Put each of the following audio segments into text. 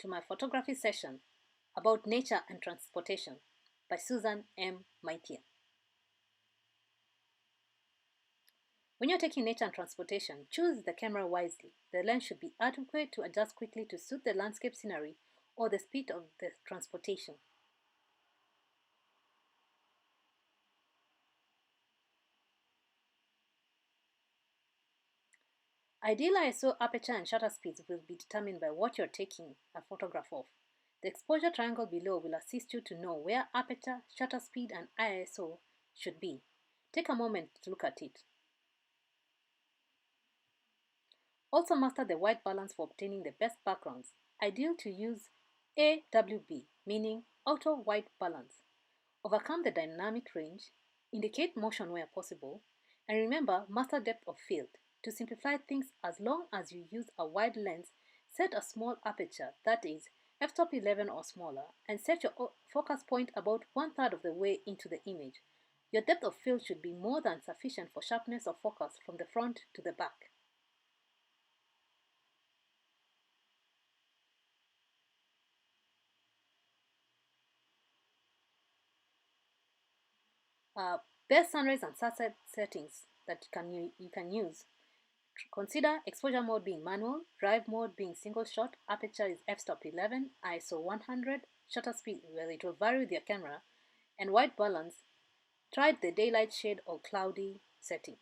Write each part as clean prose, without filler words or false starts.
to my photography session about nature and transportation by Susan M Maithya. When you're taking nature and transportation, choose the camera wisely. The lens should be adequate to adjust quickly to suit the landscape scenery or the speed of the transportation. Ideal ISO aperture and shutter speeds will be determined by what you're taking a photograph of. The exposure triangle below will assist you to know where aperture, shutter speed, and ISO should be. Take a moment to look at it. Also master the white balance for obtaining the best backgrounds. Ideal to use AWB, meaning auto white balance. Overcome the dynamic range, indicate motion where possible, and remember master depth of field. To simplify things, as long as you use a wide lens, set a small aperture, that is, f-stop 11 or smaller, and set your focus point about 1/3 of the way into the image. Your depth of field should be more than sufficient for sharpness of focus from the front to the back. Best sunrise and sunset settings that you can use. Consider exposure mode being manual, drive mode being single shot, aperture is f-stop 11, ISO 100, shutter speed, well, it will vary with your camera, and white balance, try the daylight shade or cloudy setting.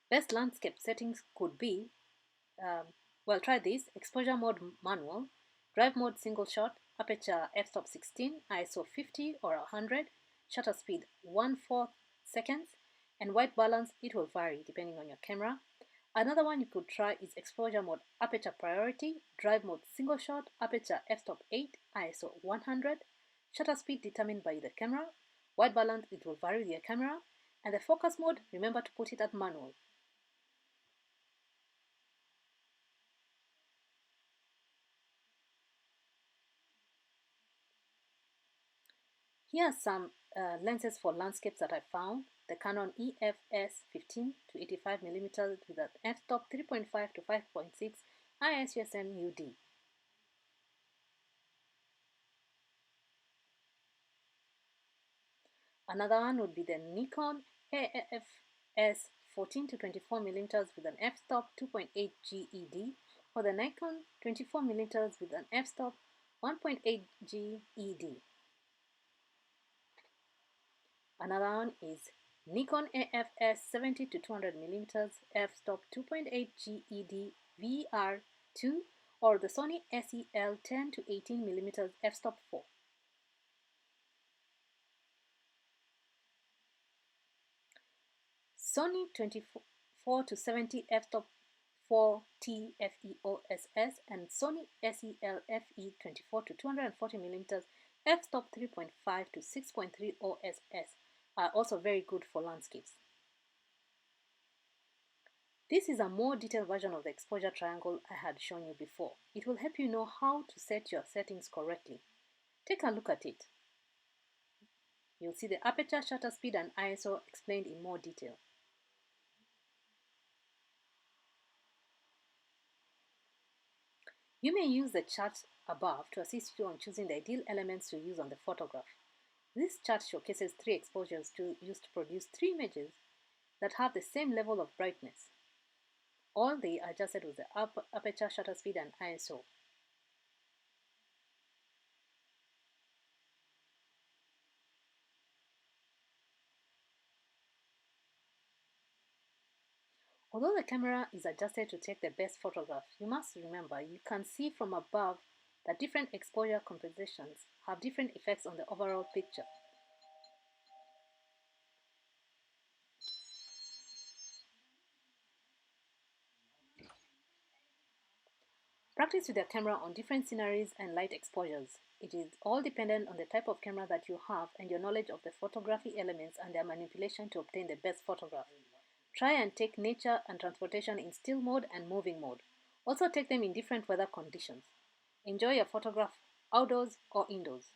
Best landscape settings could be, try this, exposure mode manual, drive mode single shot, aperture f-stop 16, ISO 50 or 100, shutter speed 1/4 seconds, and white balance, it will vary depending on your camera. Another one you could try is exposure mode aperture priority, drive mode single shot, aperture f-stop 8, ISO 100, shutter speed determined by the camera, white balance, it will vary with your camera, and the focus mode, remember to put it at manual. Here are some lenses for landscapes that I found. The Canon EFS 15 to 85 mm with an f-stop 3.5 to 5.6 ISUSM UD. Another one would be the Nikon AFS 14 to 24 mm with an f-stop 2.8 GED, or the Nikon 24 mm with an f-stop 1.8 GED. Another one is Nikon AFS 70 to 200 mm f-stop 2.8 GED VR2, or the Sony SEL 10 to 18 mm f-stop 4. Sony 24 to 70 f-stop 4 TFEOSS and Sony SEL FE 24 to 240 mm f-stop 3.5 to 6.3 OSS are also very good for landscapes. This is a more detailed version of the exposure triangle I had shown you before. It will help you know how to set your settings correctly. Take a look at it. You'll see the aperture, shutter speed, and ISO explained in more detail. You may use the chart above to assist you on choosing the ideal elements to use on the photograph. This chart showcases 3 exposures used to produce 3 images that have the same level of brightness. All they are adjusted with the aperture, shutter speed, and ISO. Although the camera is adjusted to take the best photograph, you must remember you can see from above that different exposure compositions have different effects on the overall picture. Practice with your camera on different sceneries and light exposures. It is all dependent on the type of camera that you have and your knowledge of the photography elements and their manipulation to obtain the best photograph. Try and take nature and transportation in still mode and moving mode. Also take them in different weather conditions. Enjoy your photograph outdoors or indoors.